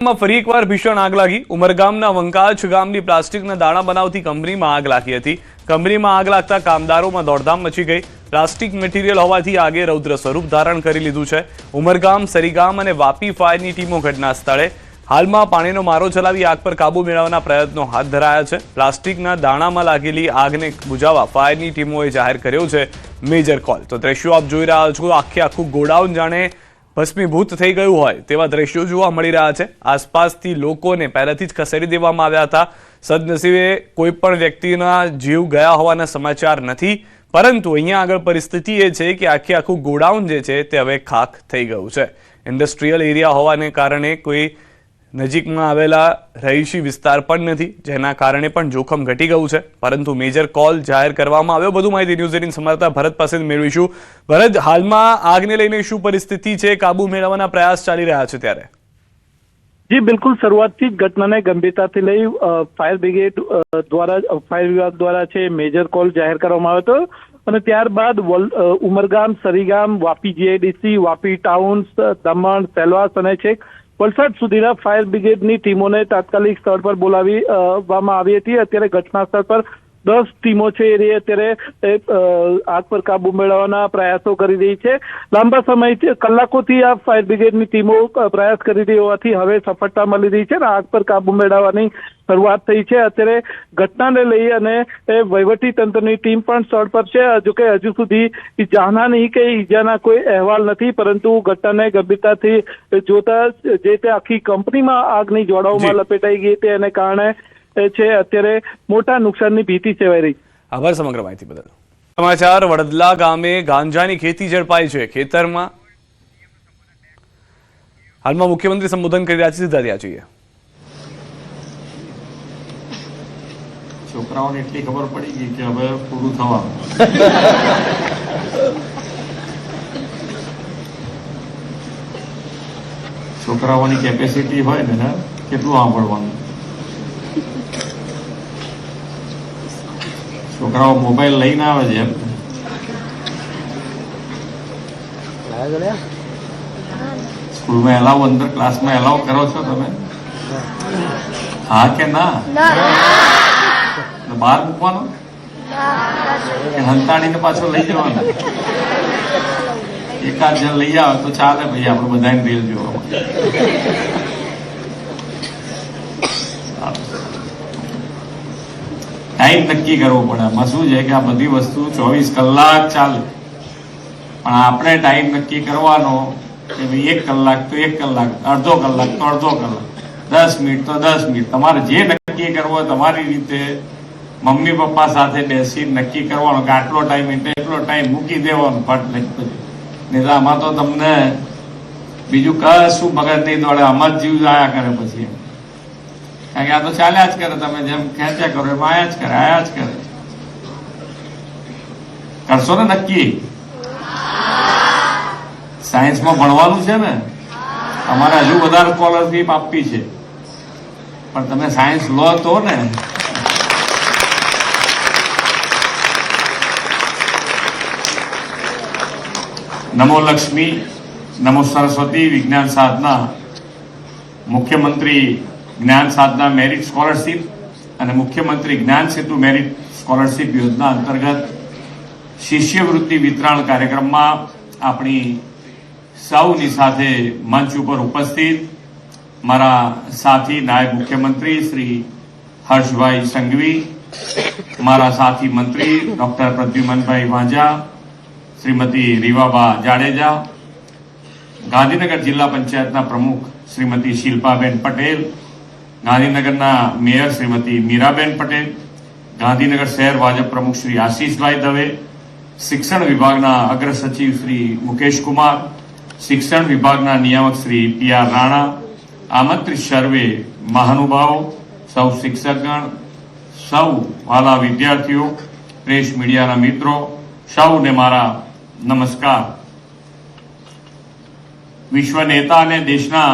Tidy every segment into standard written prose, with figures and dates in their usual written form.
માં ફરી એકવાર ભીષણ આગ લાગી। ઉમરગામના વંકાચ ગામની પ્લાસ્ટિકના દાણા બનાવતી કંપનીમાં આગ લાગી હતી। કંપનીમાં આગ લાગતા કામદારોમાં દોડધામ મચી ગઈ। પ્લાસ્ટિક મટીરીયલ હોવાથી આગે રૌદ્ર સ્વરૂપ ધારણ કરી લીધું છે। ઉમરગામ, સરીગામ અને વાપી ફાયરની ટીમો ઘટના સ્થળે હાલમાં પાણીનો મારો ચલાવી આગ પર કાબુ મેળવવાના પ્રયત્નો હાથ ધરાયા છે। પ્લાસ્ટિકના દાણામાં લાગેલી આગને બુઝાવવા ફાયરની ટીમોએ જાહેર કર્યો છે મેજર કોલ। તો દ્રશ્યો આપ જોઈ રહ્યા છો, આખું ગોડાઉન જાણે ભસ્મીભૂત થઈ ગયું હોય તેવા દ્રશ્યો જોવા મળી રહ્યા છે। આસપાસથી લોકોને પહેલાથી જ ખસેડી દેવામાં આવ્યા હતા। સદનસીબે કોઈ પણ વ્યક્તિના જીવ ગયા હોવાના સમાચાર નથી, પરંતુ અહીંયા આગળ પરિસ્થિતિ એ છે કે આખું ગોડાઉન જે છે તે હવે ખાખ થઈ ગયું છે। ઇન્ડસ્ટ્રીયલ એરિયા હોવાને કારણે કોઈ નજીકમાં આવેલા રહીશી વિસ્તાર પણ નથી, જેના કારણે પણ જોખમ ઘટી ગયું છે, પરંતુ મેજર કોલ જાહેર કરવામાં આવ્યો। વધુ માહિતી ન્યૂઝ 18 સંવાદદાતા ભરત પાસેથી મેળવીશું। ભરત, હાલમાં આગને લઈને શું પરિસ્થિતિ છે, કાબુ મેળવવાના પ્રયાસ ચાલી રહ્યા છે ત્યારે? જી બિલકુલ, શરૂઆતથી જ ઘટનાને ગંભીરતાથી લઈ ફાયર બ્રિગેડ દ્વારા, ફાયર વિભાગ દ્વારા છે મેજર કોલ જાહેર કરવામાં આવ્યો હતો અને ત્યારબાદ ઉમરગામ, સરીગામ, વાપી જીઆઈડીસી, વાપી ટાઉન, દમણ, સેલવાસ અને છેક વલસાડ સુધીના ફાયર બ્રિગેડની ટીમોને તાત્કાલિક સ્થળ પર બોલાવવામાં આવી હતી। અત્યારે ઘટના સ્થળ પર 10 ટીમો છે એ અત્યારે આગ પર કાબુ મેળવવાના પ્રયાસો કરી રહી છે। લાંબા સમયથી, કલાકોથી આ ફાયર બ્રિગેડની ટીમો પ્રયાસ કરી રહી હોવાથી હવે સફળતા મળી રહી છે અને આગ પર કાબુ મેળવવાની શરૂઆત થઈ છે। અત્યારે ઘટનાને લઈ અને વહીવટી તંત્રની ટીમ પણ સ્થળ પર છે। જોકે હજુ સુધી જાનહાની કે ઈજાના કોઈ અહેવાલ નથી, પરંતુ ઘટનાને ગંભીરતાથી જોતા જે તે આખી કંપનીમાં આગની જ્વાળાઓમાં લપેટાઈ ગઈ તે એને કારણે છે અત્યારે મોટા નુકસાનની ભીતિ સેવાઈ રહી। આભાર સમગ્ર માહિતી બદલ। સમાચાર, વડદલા ગામે ગાંજાની ખેતી ઝડપાઈ છે। ખેતરમાં હાલમાં મુખ્યમંત્રી સંબોધન કરી રહ્યા છે, સીધા ત્યાં જઈએ। છોકરાઓને એટલી ખબર પડી ગઈ કે હવે પૂરું થવાનું। છોકરાઓની કેપેસિટી હોય ને, કેટલું સાંભળવાનું। છોકરાઓ મોબાઈલ લઈને આવે છે એમ। સ્કૂલમાં એલાવ, અંદર ક્લાસમાં એલાવ કરો છો તમે? હા કે ના? બહાર મૂકવાનો કે હંતાડીને પાછો લઈ જવાનો? એકાદ જણ લઈ આવે તો ચાલે ભાઈ, આપણે બધાને રીલ જોવા। ટાઈમ નક્કી કરવો પડે। આમાં શું છે કે આ બધી વસ્તુ 24 કલાક ચાલે, પણ આપણે ટાઈમ નક્કી કરવાનો કે ભાઈ 1 કલાક તો 1 કલાક, અડધો કલાક તો અડધો કલાક, 10 મિનિટ તો 10 મિનિટ। તમારે જે નક્કી કરવો તમારી રીતે મમ્મી પપ્પા સાથે બેસી નક્કી કરવાનો કે આટલો ટાઈમ એટલે એટલો ટાઈમ મૂકી દેવાનો ફટ નહીં। તો આમાં તો તમને બીજું કશું મગજ નહીં દોડે, આમાં જ જીવ આયા કરે પછી, કારણ કે આ તો ચાલ્યા જ કરે। તમે જેમ ખેંચ્યા કરો એમ આયા જ કરે, આયા જ કરે। કરશો ને નક્કી? સાયન્સમાં ભણવાનું છે ને, તમારે હજુ વધારે સ્કોલરશીપ આપવી છે, પણ તમે સાયન્સ લો તો ને। નમો લક્ષ્મી, નમો સરસ્વતી વિજ્ઞાન સાધના, મુખ્યમંત્રી જ્ઞાન સાધના મેરિટ સ્કોલરશીપ અને મુખ્યમંત્રી જ્ઞાન સેતુ મેરિટ સ્કોલરશીપ યોજના અંતર્ગત શિષ્યવૃત્તિ વિતરણ કાર્યક્રમમાં આપણી સૌની સાથે મંચ ઉપર ઉપસ્થિત મારા સાથી નાયબ મુખ્યમંત્રી શ્રી હર્ષભાઈ સંઘવી, મારા સાથી મંત્રી ડોક્ટર પ્રદ્યુમનભાઈ વાંઝા, શ્રીમતી રીવાબા જાડેજા, ગાંધીનગર જિલ્લા પંચાયતના પ્રમુખ શ્રીમતી શિલ્પાબેન પટેલ, ગાંધીનગરના મેયર શ્રીમતી મીરાબેન પટેલ, ગાંધીનગર શહેર ભાજપ પ્રમુખ શ્રી આશીષભાઈ દવે, શિક્ષણ વિભાગના અગ્ર સચિવ શ્રી મુકેશ કુમાર, શિક્ષણ વિભાગના નિયામક શ્રી પી.આર. રાણા, આમંત્રિત સર્વે મહાનુભાવો, સૌ શિક્ષકગણ, સૌ વાલા વિદ્યાર્થીઓ, પ્રેસ મીડિયાના મિત્રો, સૌને મારા નમસ્કાર। વિશ્વ નેતા અને દેશના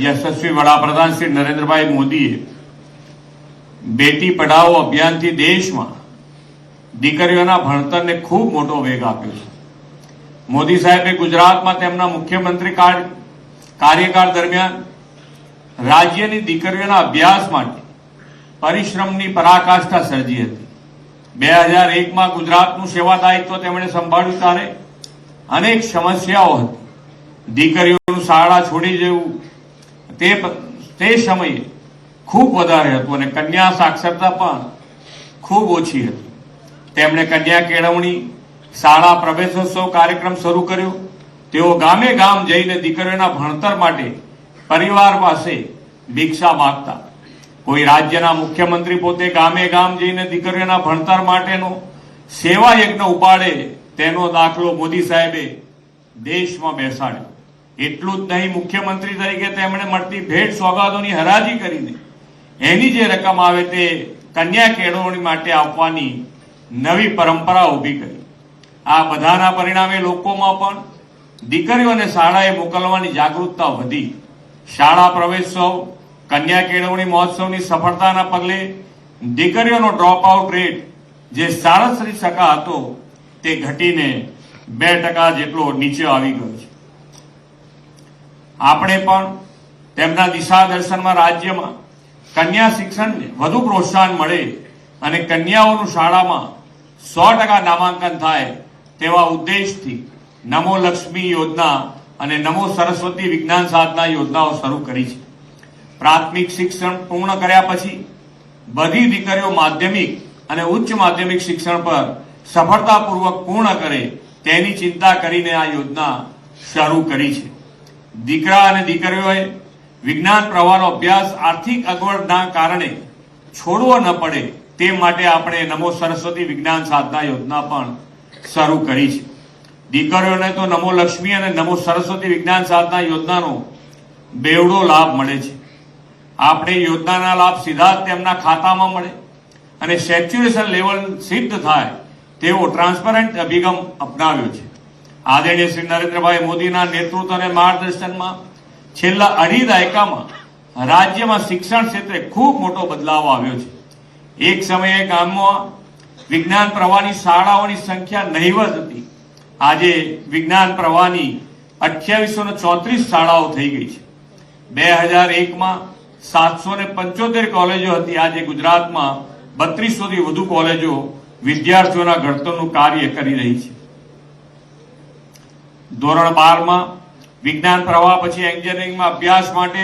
યશસ્વી વડાપ્રધાન શ્રી નરેન્દ્રભાઈ મોદીએ બેટી પઢાઓ અભિયાનથી દેશમાં દીકરીઓના ભણતરને ખૂબ મોટો વેગ આપ્યો છે। મોદી સાહેબે ગુજરાતમાં તેમના મુખ્યમંત્રી કાર્યકાળ દરમિયાન રાજ્યની દીકરીઓના અભ્યાસ માટે પરિશ્રમની પરાકાષ્ઠા સર્જી હતી. 2001માં ગુજરાતનું સેવા દાયિત્વ તેમણે સંભાળ્યું ત્યારે અનેક સમસ્યાઓ હતી. દીકરીઓનું શાળા છોડી જવું તે સમયે ખૂબ વધારે હતું અને કન્યા સાક્ષરતા પણ ખૂબ ઓછી હતી. તેમણે કન્યા કેળવણી શાળા પ્રવેશોત્સવ કાર્યક્રમ શરૂ કર્યો. તેઓ ગામે ગામ જઈને દીકરીઓના ભણતર માટે પરિવાર પાસે ભિક્ષા માંગતા. કોઈ રાજ્યના મુખ્યમંત્રી પોતે ગામે ગામ જઈને દીકરીઓના ભણતર માટેનો સેવા યજ્ઞ ઉપાડે તેનો દાખલો મોદી સાહેબે દેશમાં બેસાડ્યો. એટલું જ નહીં, મુખ્યમંત્રી તરીકે તેમણે મળતી ભેટ સોગાદોની હરાજી કરીને એની જે રકમ આવે તે કન્યા કેળવણી માટે આપવાની નવી પરંપરા ઊભી કરી. આ બધાના પરિણામે લોકોમાં પણ દીકરીઓને શાળાએ મોકલવાની જાગૃતતા વધી. શાળા પ્રવેશોત્સવ, કન્યા કેળવણી મહોત્સવની સફળતાના પગલે દીકરીઓનો ડ્રોપ આઉટ રેટ જે 37% હતો તે ઘટીને 2% જેટલો નીચે આવી ગયો છે. આપણે પણ તેમના દિશા દર્શનમાં રાજ્યમાં કન્યા શિક્ષણને વધુ પ્રોત્સાહન મળે અને કન્યાઓનું શાળામાં 100% નામાંકન થાય તેવા ઉદ્દેશથી નમો લક્ષ્મી યોજના અને નમો સરસ્વતી વિજ્ઞાન સાધના યોજનાઓ શરૂ કરી છે. પ્રાથમિક શિક્ષણ પૂર્ણ કર્યા પછી બધી દીકરીઓ માધ્યમિક અને ઉચ્ચ માધ્યમિક શિક્ષણ પર સફળતાપૂર્વક પૂર્ણ કરે તેની ચિંતા કરીને આ યોજના શરૂ કરી છે. દીકરા અને દીકરીઓએ વિજ્ઞાન પ્રવાહનો અભ્યાસ આર્થિક અગવડના કારણે છોડવો ન પડે તે માટે આપણે નમો સરસ્વતી વિજ્ઞાન સાધના યોજના પણ શરૂ કરી છે. દીકરીઓને તો નમો લક્ષ્મી અને નમો સરસ્વતી વિજ્ઞાન સાધના યોજનાનો બેવડો લાભ મળે છે. આપણે યોજનાના લાભ સીધા જ તેમના ખાતામાં મળે અને સેચ્યુરેશન લેવલ સિદ્ધ થાય તેવો ટ્રાન્સપરન્ટ અભિગમ અપનાવ્યો છે. આદરણીય શ્રી નરેન્દ્રભાઈ મોદીના નેતૃત્વ અને માર્ગદર્શનમાં છેલ્લા 2.5 દાયકામાં રાજ્યમાં શિક્ષણ ક્ષેત્રે ખૂબ મોટો બદલાવ આવ્યો છે. એક સમયે ગામમાં વિજ્ઞાન પ્રવાહની શાળાઓની સંખ્યા નહીવત હતી. આજે વિજ્ઞાન પ્રવાહની 2834 શાળાઓ થઈ ગઈ છે. 2001માં 775 કોલેજો હતી. આજે ગુજરાતમાં 3200 થી વધુ કોલેજો વિદ્યાર્થીઓના ઘડતરનું કાર્ય કરી રહી છે. ધોરણ 12માં વિજ્ઞાન પ્રવાહ પછી એન્જિનિયરિંગમાં અભ્યાસ માટે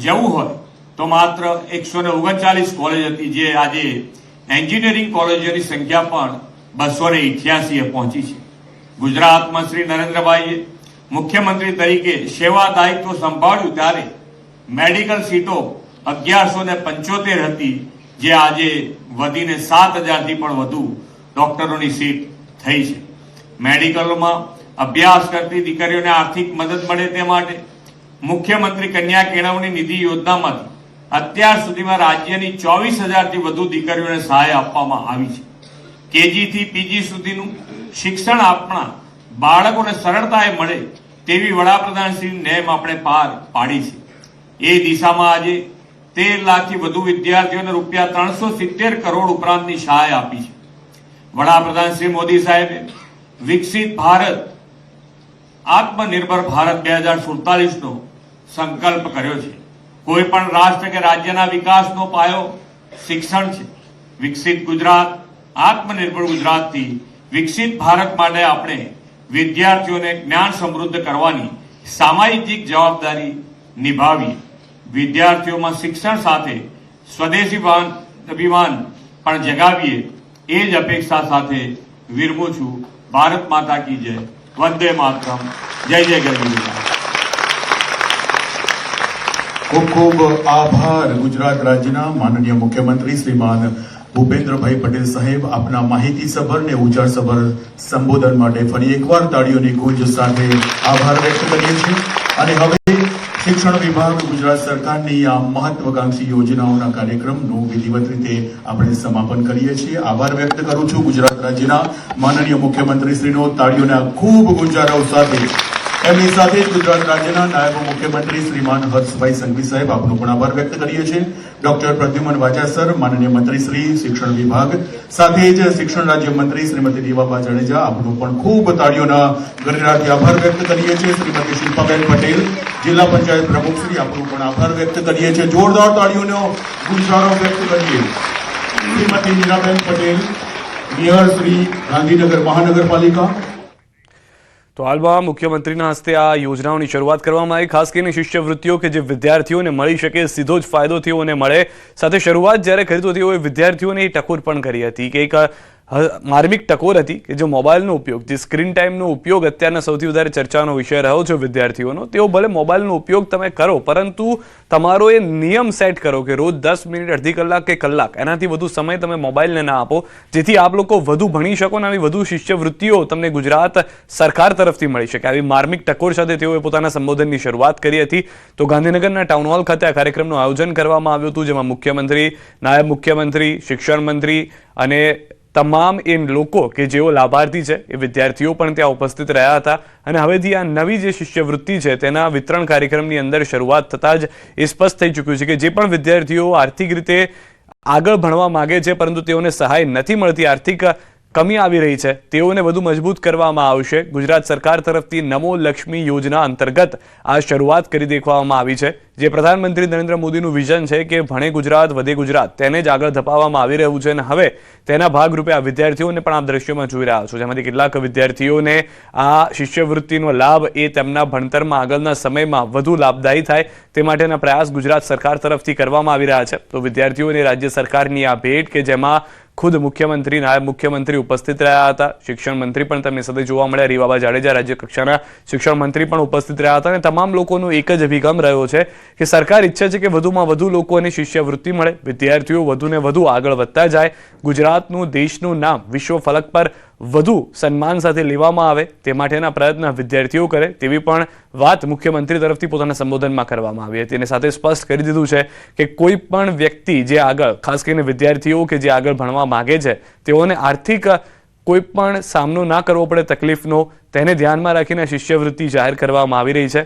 જવું હોય તો માત્ર 139 કોલેજ હતી, જે આજે એન્જિનિયરિંગ કોલેજોની સંખ્યા પણ 288 પહોંચી છે. ગુજરાતમાં શ્રી નરેન્દ્રભાઈએ મુખ્યમંત્રી તરીકે સેવા દાયિત્વ સંભાળ્યું ત્યારે મેડિકલ સીટો 1175 હતી, જે આજે વધીને 7000થી પણ વધુ ડોક્ટરોની સીટ થઈ છે. મેડિકલમાં અભ્યાસ કરતી દીકરીઓને આર્થિક મદદ મળે તે માટે મુખ્યમંત્રી કન્યા કેળવણી નિધિ યોજનામાંથી અત્યાર સુધીમાં રાજ્યની 24000થી વધુ દીકરીઓને સહાય આપવામાં આવી છે. કેજી થી પીજી સુધીનું શિક્ષણ આપણા બાળકોને સરળતાએ મળે તેવી વડાપ્રધાનશ્રીની નેમ આપણે પાર પાડી છે. એ દિશામાં આજે 13 લાખથી વધુ વિદ્યાર્થીઓને રૂપિયા 370 કરોડ ઉપરાંતની સહાય આપી છે. વડાપ્રધાન શ્રી મોદી સાહેબે વિકસિત ભારત, આત્મનિર્ભર ભારત 2047નો સંકલ્પ કર્યો છે. કોઈ પણ રાષ્ટ્ર કે રાજ્યના વિકાસનો પાયો શિક્ષણ છે. વિકસિત ગુજરાત, આત્મનિર્ભર ગુજરાતથી વિકસિત ભારત માટે આપણે વિદ્યાર્થીઓને જ્ઞાન સમૃદ્ધ કરવાની સામાજિક જવાબદારી નિભાવીએ. વિદ્યાર્થીઓમાં શિક્ષણ સાથે સ્વદેશી અભિમાન પણ જગાવીએ એ જ અપેક્ષા સાથે વિરમું છું. ભારત માતા કી જય. વંદે માતરમ. જય જય ગરવી. ખૂબ ખૂબ આભાર ગુજરાત રાજ્યના માનનીય મુખ્યમંત્રી શ્રીમાન ભૂપેન્દ્રભાઈ પટેલ સાહેબ, આપના માહિતીસભર ને ઉજાસભર સંબોધન માટે ફરી એકવાર તાળીઓની ગુંજ સાથે આભાર વ્યક્ત કરીએ છીએ. અને હવે શિક્ષણ વિભાગ ગુજરાત સરકારની આ મહત્વકાંક્ષી યોજનાઓના કાર્યક્રમનું વિધિવત રીતે આપણે સમાપન કરીએ છીએ. આભાર વ્યક્ત કરું છું ગુજરાત રાજ્યના માનનીય મુખ્યમંત્રી શ્રીનો. તાળીઓના ખૂબ ગુંજારવ સાથે એમની સાથે જ ગુજરાત રાજ્યના નાયબ મુખ્યમંત્રી શ્રીમાન હર્ષભાઈ સંઘવી સાહેબ આપનો પણ આભાર વ્યક્ત કરીએ છીએ. ડોક્ટર પ્રદ્યુમન વાજાસર, માનનીય મંત્રી શ્રી શિક્ષણ વિભાગ, સાથે જ શિક્ષણ રાજ્યમંત્રી શ્રીમતી રીવાબા જાડેજા આપનો પણ ખૂબ તાળીઓના ગણરાથી આભાર વ્યક્ત કરીએ છીએ. શ્રીમતી શિલ્પાબેન પટેલ, જિલ્લા પંચાયત પ્રમુખ શ્રી આપનો પણ આભાર વ્યક્ત કરીએ છીએ. જોરદાર તાળીઓનો ગુંજારો વ્યક્ત કરીએ. શ્રીમતી મીરાબેન પટેલ, મેયર શ્રી ગાંધીનગર મહાનગરપાલિકા. તો હાલમાં મુખ્યમંત્રીના હસ્તે આ યોજનાઓની શરૂઆત કરવામાં આવી. ખાસ કરીને શિષ્યવૃત્તિઓ કે જે વિદ્યાર્થીઓને મળી શકે, સીધો જ ફાયદો તેઓને મળે. સાથે શરૂઆત જ્યારે કરી તો તેઓએ વિદ્યાર્થીઓને ટકોર પણ કરી હતી કે એક માર્મિક ટકોર હતી કે જે મોબાઈલનો ઉપયોગ, જે સ્ક્રીન ટાઈમનો ઉપયોગ અત્યારના સૌથી વધારે ચર્ચાનો વિષય રહ્યો છે વિદ્યાર્થીઓનો. તેઓ ભલે મોબાઈલનો ઉપયોગ તમે કરો, પરંતુ તમારો એ નિયમ સેટ કરો કે રોજ 10 મિનિટ, અડધી કલાક કે કલાક, એનાથી વધુ સમય તમે મોબાઈલને ના આપો, જેથી આપ લોકો વધુ ભણી શકો અને આવી વધુ શિષ્યવૃત્તિઓ તમને ગુજરાત સરકાર તરફથી મળી શકે. આવી માર્મિક ટકોર સાથે તેઓએ પોતાના સંબોધનની શરૂઆત કરી હતી. તો ગાંધીનગરના ટાઉન હોલ ખાતે આ કાર્યક્રમનું આયોજન કરવામાં આવ્યું હતું, જેમાં મુખ્યમંત્રી, નાયબ મુખ્યમંત્રી, શિક્ષણ મંત્રી અને તમામ એ લોકો કે જેઓ લાભાર્થી છે એ વિદ્યાર્થીઓ પણ ત્યાં ઉપસ્થિત રહ્યા હતા. અને હવેથી આ નવી જે શિષ્યવૃત્તિ છે તેના વિતરણ કાર્યક્રમની અંદર શરૂઆત થતાં જ એ સ્પષ્ટ થઈ ચૂક્યું છે કે જે પણ વિદ્યાર્થીઓ આર્થિક રીતે આગળ ભણવા માગે છે પરંતુ તેઓને સહાય નથી મળતી, આર્થિક કમી આવી રહી છે, તેઓને વધુ મજબૂત કરવામાં આવશે. ગુજરાત સરકાર તરફથી નમો લક્ષ્મી યોજના અંતર્ગત આ શરૂઆત કરી દેખાડવામાં આવી છે. જે પ્રધાનમંત્રી નરેન્દ્ર મોદીનું વિઝન છે કે ભણે ગુજરાત વધે ગુજરાત, તેને જ આગળ ધપાવવામાં આવી રહ્યું છે. અને હવે તેના ભાગરૂપે આ વિદ્યાર્થીઓને પણ આપ દ્રશ્યોમાં જોઈ રહ્યા છો, જેમાંથી કેટલાક વિદ્યાર્થીઓને આ શિષ્યવૃત્તિનો લાભ એ તેમના ભણતરમાં આગળના સમયમાં વધુ લાભદાયી થાય તે માટેના પ્રયાસ ગુજરાત સરકાર તરફથી કરવામાં આવી રહ્યા છે. તો વિદ્યાર્થીઓને રાજ્ય સરકારની આ ભેટ કે જેમાં ખુદ મુખ્યમંત્રી, નાયબ મુખ્યમંત્રી ઉપસ્થિત રહ્યા હતા, શિક્ષણ મંત્રી પણ તેમની સાથે જોવા મળ્યા, રીવાબા જાડેજા રાજ્ય કક્ષાના શિક્ષણ મંત્રી પણ ઉપસ્થિત રહ્યા હતા. અને તમામ લોકોનો એક જ અભિગમ રહ્યો છે કે સરકાર ઈચ્છે છે કે વધુમાં વધુ લોકોને શિષ્યવૃત્તિ મળે, વિદ્યાર્થીઓ વધુને વધુ આગળ વધતા જાય, ગુજરાતનું, દેશનું નામ વિશ્વ ફલક પર વધુ સન્માન સાથે લેવામાં આવે તે માટેના પ્રયત્ન વિદ્યાર્થીઓ કરે તેવી પણ વાત મુખ્યમંત્રી તરફથી પોતાના સંબોધનમાં કરવામાં આવી હતી. અને સાથે સ્પષ્ટ કરી દીધું છે કે કોઈ પણ વ્યક્તિ જે આગળ, ખાસ કરીને વિદ્યાર્થીઓ કે જે આગળ ભણવા માગે છે, તેઓને આર્થિક કોઈ પણ સામનો ના કરવો પડે તકલીફનો, તેને ધ્યાનમાં રાખીને શિષ્યવૃત્તિ જાહેર કરવામાં આવી રહી છે.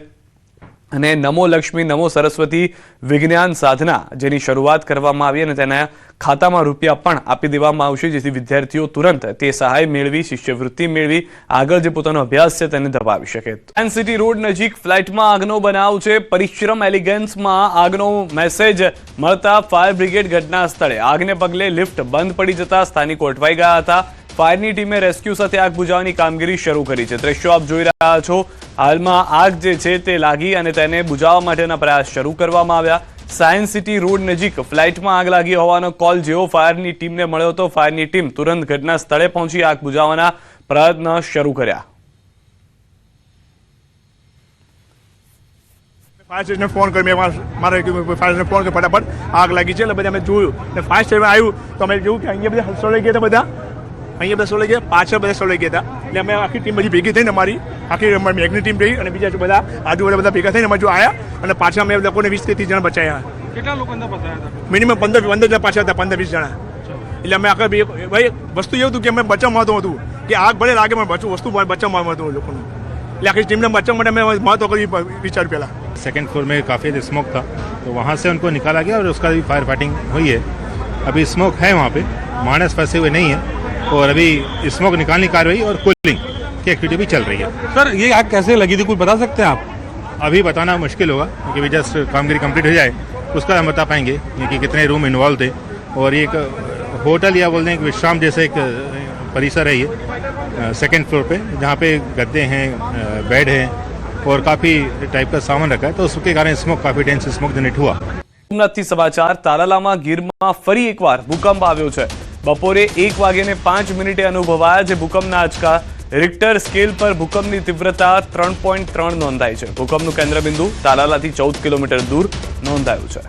અને નમો લક્ષ્મી, નમો સરસ્વતી વિજ્ઞાન સાધના જેની શરૂઆત કરવામાં આવી અને તેના ખાતામાં રૂપિયા પણ આપી દેવામાં આવશે, જેથી વિદ્યાર્થીઓ તુરંત તે સહાય મેળવી, શિષ્યવૃત્તિ મેળવી આગળ જે પોતાનો અભ્યાસ છે તેને ધપાવી શકે. સાયન્સ સિટી રોડ નજીક ફ્લાઇટમાં આગનો બનાવ છે. પરિશ્રમ એલિગન્સમાં આગનો મેસેજ મળતા ફાયર બ્રિગેડ ઘટના સ્થળે. આગને પગલે લિફ્ટ બંધ પડી જતા સ્થાનિકો અટવાઈ ગયા હતા. ફાયરની ટીમે રેસ્ક્યુ સાથે આગ બુઝાવવાની કામગીરી શરૂ કરી છે. દ્રશ્યો આપ જોઈ રહ્યા છો. હાલમાં આગ જે છે તે લાગી અને તેને બુઝાવવા માટેના પ્રયાસ શરૂ કરવામાં આવ્યા. સાયન્સ સિટી રોડ નજીક ફ્લાઇટમાં આગ લાગી હોવાનો કોલ જેવો ફાયરની ટીમને મળ્યો હતો, ફાયરની ટીમ તુરંત ઘટના સ્થળે પહોંચી આગ બુઝાવવાના પ્રયત્ન શરૂ કર્યા. ફાયર સ્ટેશને ફોન કરી, મેં મારે ફાયર સ્ટેશને ફોન કરી, ફટાફટ આગ લાગી છે. એટલે બધા અમે જોયું ને ફાયર સ્ટેશન આવ્યું તો અમે જોયું કે અહીંયા બધા સળાઈ ગયા હતા, બધા અહીંયા બધા સળાઈ ગયા, પાછળ બધા સળાઈ ગયા હતા. એટલે અમે આખી ટીમ બધી ભેગી થઈને અમારી મેઘની ટીમ રહી અને બીજા બધા આજુબાજુ બધા ભેગા થઈને અમે જો આવ્યા અને પાછા અમે લોકોને 20 થી 30 જણા બચાવ્યા. કેટલા લોકો અંદર ફસાયા હતા? મિનિમમ 15 જણા પાછા હતા, 15-20 જણા. એટલે અમે આખા ભાઈ વસ્તુ એવું હતું કે અમે બચાવવાનું હતું કે આગ ભલે લાગે પણ વસ્તુ બચાવવાનું હતું લોકોનું. એટલે આખી ટીમને બચાવવા માટે અમે મહત્વ કરી વિચાર્યું પહેલાં. सेकंड फ्लोर में काफ़ी स्मोक था तो वहाँ से उनको निकाला गया और उसका भी फायर फाइटिंग हुई है. अभी स्मोक है वहाँ पे, मानस फंसे हुए नहीं है और अभी स्मोक निकालने की कार्रवाई और कूलिंग की एक्टिविटी भी चल रही है. सर ये आग कैसे लगी थी, कुछ बता सकते हैं आप? अभी बताना मुश्किल होगा क्योंकि जस्ट कामगिरी कंप्लीट हो जाए उसका हम बता पाएंगे कि कितने रूम इन्वॉल्व थे. और एक होटल या बोलते हैं विश्राम जैसे एक परिसर है ये सेकंड फ्लोर पे, जहाँ पे गद्दे हैं, बेड हैं और काफ़ी टाइप का सामान रखा है, तो उसके कारण स्मोक काफ़ी डेंस स्मोक जनरेट हुआ. સોમનાથથી સમાચાર. તાલાલામાં ગીરમાં ફરી એકવાર ભૂકંપ આવ્યો છે. બપોરે 1:05 અનુભવાયા છે ભૂકંપના આંચકા. રિક્ટર સ્કેલ પર ભૂકંપની તીવ્રતા 3.3 નોંધાઈ છે. ભૂકંપનું કેન્દ્રબિંદુ તાલાલાથી 14 કિલોમીટર દૂર નોંધાયું છે.